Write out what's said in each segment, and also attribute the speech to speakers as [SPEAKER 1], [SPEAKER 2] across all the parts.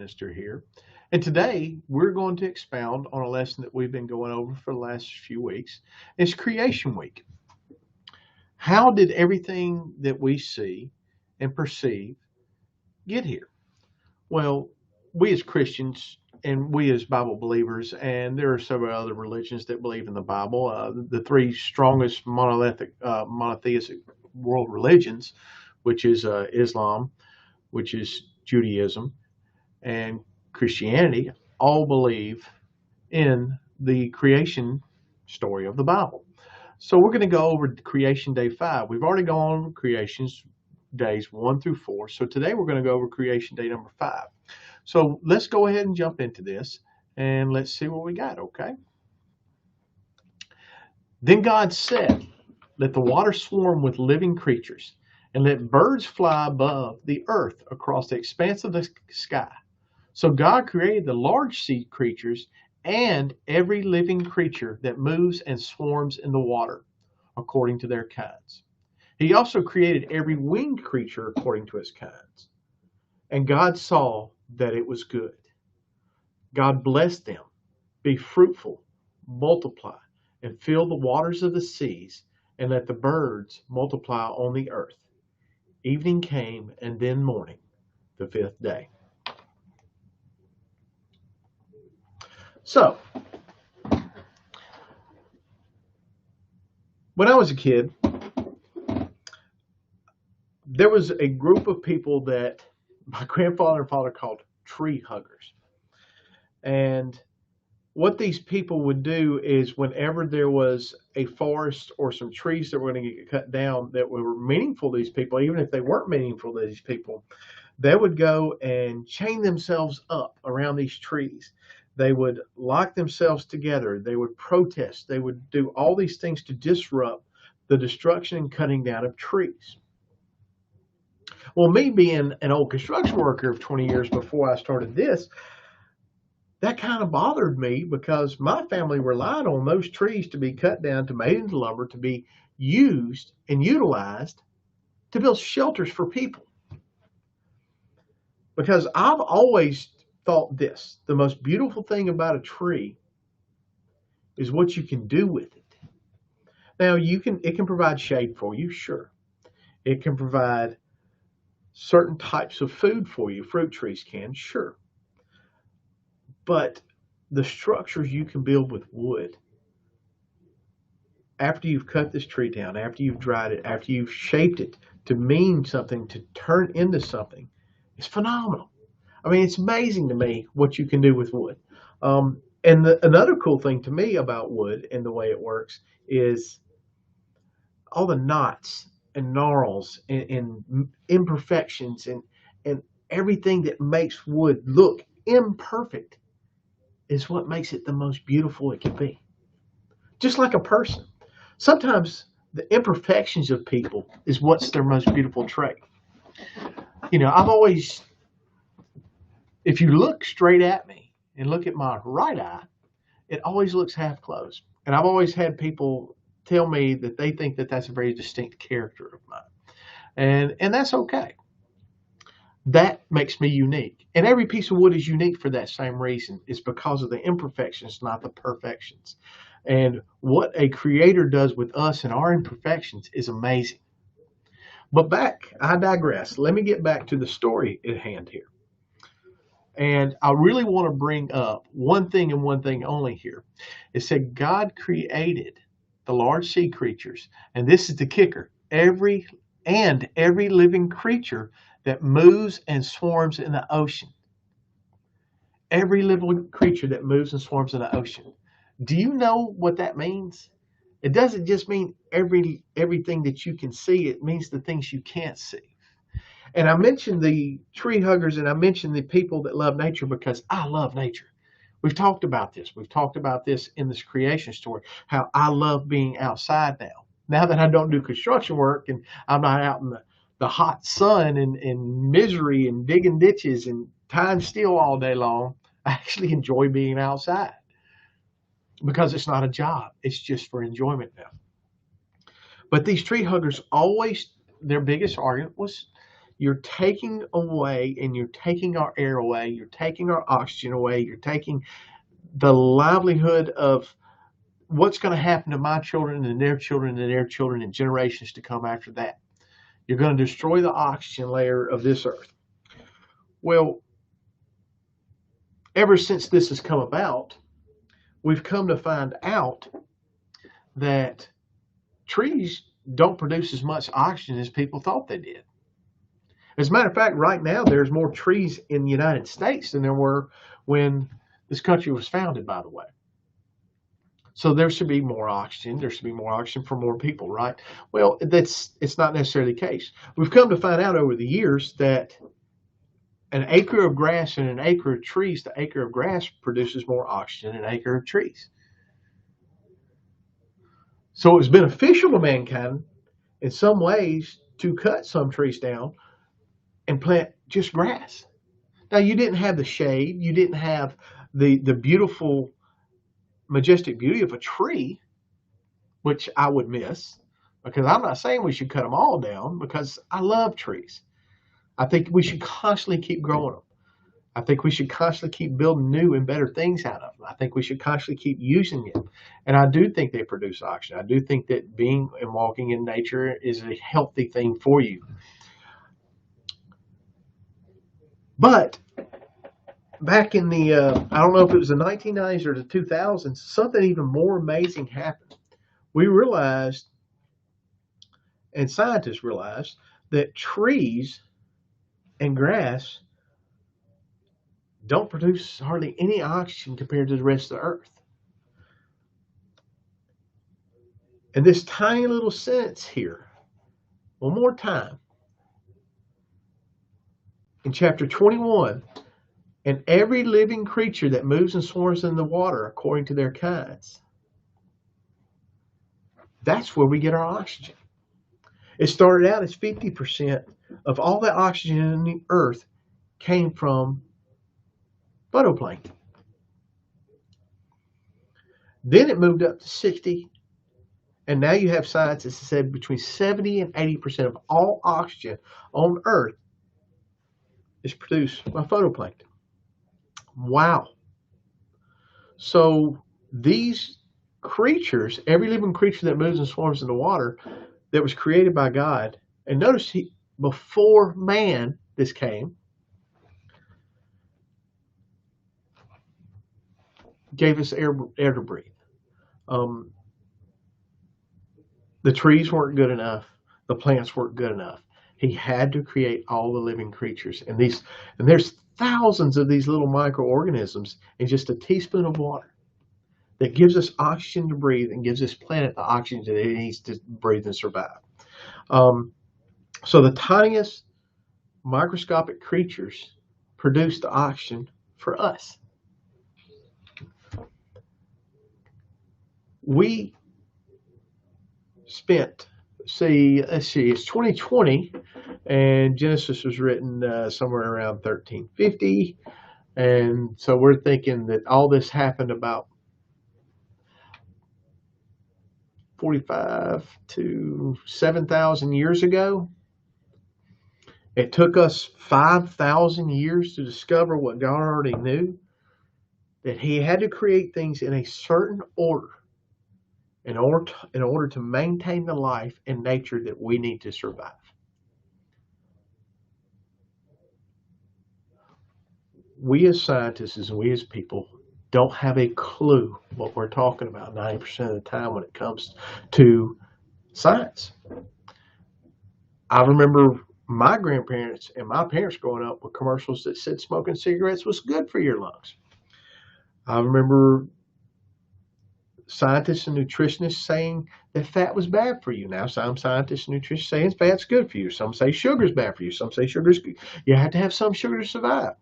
[SPEAKER 1] Minister here. And today we're going to expound on a lesson that we've been going over for the last few weeks. It's Creation Week. How did everything that we see and perceive get here? Well, we as Christians and we as Bible believers, and there are several other religions that believe in the Bible. The three strongest monotheistic world religions, which is Islam, which is Judaism, and Christianity, all believe in the creation story of the Bible. So we're going to go over creation day 5. We've already gone over creations days 1 through 4. So today we're going to go over creation day number 5. So let's go ahead and jump into this and let's see what we got, okay? Then God said, "Let the water swarm with living creatures, and let birds fly above the earth across the expanse of the sky." So God created the large sea creatures and every living creature that moves and swarms in the water according to their kinds. He also created every winged creature according to its kinds. And God saw that it was good. God blessed them. Be fruitful, multiply, and fill the waters of the seas, and let the birds multiply on the earth. Evening came, and then morning, the 5th day. So, when I was a kid, there was a group of people that my grandfather and father called tree huggers. And what these people would do is whenever there was a forest or some trees that were going to get cut down that were meaningful to these people, even if they weren't meaningful to these people, they would go and chain themselves up around these trees. They would lock themselves together. They would protest. They would do all these things to disrupt the destruction and cutting down of trees. Well, me being an old construction worker of 20 years before I started this, that kind of bothered me because my family relied on those trees to be cut down, to made into lumber, to be used and utilized to build shelters for people. Because I've always thought this, the most beautiful thing about a tree is what you can do with it. Now, it can provide shade for you, sure. It can provide certain types of food for you. Fruit trees can, sure. But the structures you can build with wood, after you've cut this tree down, after you've dried it, after you've shaped it to mean something, to turn into something, it's phenomenal. I mean, it's amazing to me what you can do with wood. Another cool thing to me about wood and the way it works is all the knots and gnarls and imperfections and everything that makes wood look imperfect is what makes it the most beautiful it can be. Just like a person. Sometimes the imperfections of people is what's their most beautiful trait. I've always, if you look straight at me and look at my right eye, it always looks half closed. And I've always had people tell me that they think that that's a very distinct character of mine. And that's okay. That makes me unique. And every piece of wood is unique for that same reason. It's because of the imperfections, not the perfections. And what a creator does with us and our imperfections is amazing. But I digress. Let me get back to the story at hand here. And I really want to bring up one thing and one thing only here. It said God created the large sea creatures, and this is the kicker, every living creature that moves and swarms in the ocean. Every living creature that moves and swarms in the ocean. Do you know what that means? It doesn't just mean everything that you can see. It means the things you can't see. And I mentioned the tree huggers and I mentioned the people that love nature because I love nature. We've talked about this. We've talked about this in this creation story, how I love being outside now. Now that I don't do construction work and I'm not out in the hot sun and misery and digging ditches and tying steel all day long, I actually enjoy being outside because it's not a job. It's just for enjoyment now. But these tree huggers always, their biggest argument was, you're taking away, and you're taking our air away, you're taking our oxygen away, you're taking the livelihood of what's going to happen to my children and their children and their children and generations to come after that. You're going to destroy the oxygen layer of this earth. Well, ever since this has come about, we've come to find out that trees don't produce as much oxygen as people thought they did. As a matter of fact, right now there's more trees in the United States than there were when this country was founded, by the way. So there should be more oxygen. There should be more oxygen for more people, right? Well, it's not necessarily the case. We've come to find out over the years that an acre of grass and an acre of trees, the acre of grass produces more oxygen than an acre of trees. So it's beneficial to mankind in some ways to cut some trees down and plant just grass. Now, you didn't have the shade. You didn't have the beautiful, majestic beauty of a tree, which I would miss, because I'm not saying we should cut them all down, because I love trees. I think we should constantly keep growing them. I think we should constantly keep building new and better things out of them. I think we should constantly keep using them. And I do think they produce oxygen. I do think that being and walking in nature is a healthy thing for you. But back in the, I don't know if it was the 1990s or the 2000s, something even more amazing happened. We realized, and scientists realized, that trees and grass don't produce hardly any oxygen compared to the rest of the earth. And this tiny little sentence here, one more time, in chapter 21, and every living creature that moves and swarms in the water according to their kinds. That's where we get our oxygen. It started out as 50% of all the oxygen in the earth came from phytoplankton. Then it moved up to 60, and now you have scientists that said between 70 and 80% of all oxygen on Earth is produced by phytoplankton. Wow. So these creatures, every living creature that moves and swarms in the water, that was created by God, and notice before man this came, gave us air to breathe. The trees weren't good enough. The plants weren't good enough. He had to create all the living creatures. And there's thousands of these little microorganisms in just a teaspoon of water that gives us oxygen to breathe and gives this planet the oxygen that it needs to breathe and survive. So the tiniest microscopic creatures produce the oxygen for us. We spent, let's see, it's 2020, and Genesis was written somewhere around 1350, and so we're thinking that all this happened about 45 to 7,000 years ago. It took us 5,000 years to discover what God already knew, that He had to create things in a certain order in order to maintain the life and nature that we need to survive. We as scientists and we as people don't have a clue what we're talking about 90% of the time when it comes to science. I remember my grandparents and my parents growing up with commercials that said smoking cigarettes was good for your lungs. I remember scientists and nutritionists saying that fat was bad for you. Now some scientists and nutritionists saying fat's good for you. Some say sugar's bad for you. Some say sugar's good. You have to have some sugar to survive.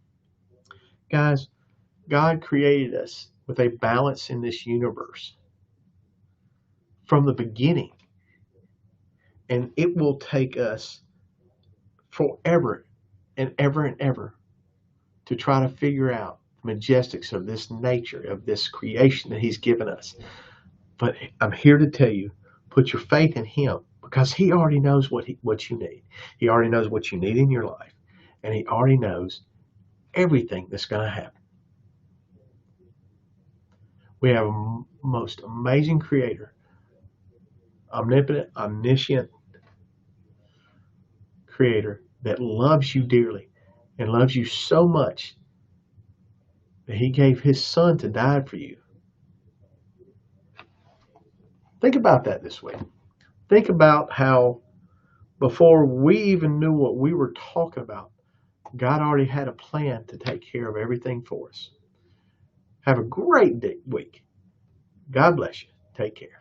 [SPEAKER 1] Guys, God created us with a balance in this universe from the beginning. And it will take us forever and ever and ever to try to figure out the majestics of this nature, of this creation that He's given us. But I'm here to tell you, put your faith in Him, because He already knows what you need. He already knows what you need in your life, and He already knows everything that's going to happen. We have a most amazing Creator, omnipotent, omniscient Creator that loves you dearly and loves you so much that He gave His Son to die for you. Think about that this week. Think about how before we even knew what we were talking about, God already had a plan to take care of everything for us. Have a great week. God bless you. Take care.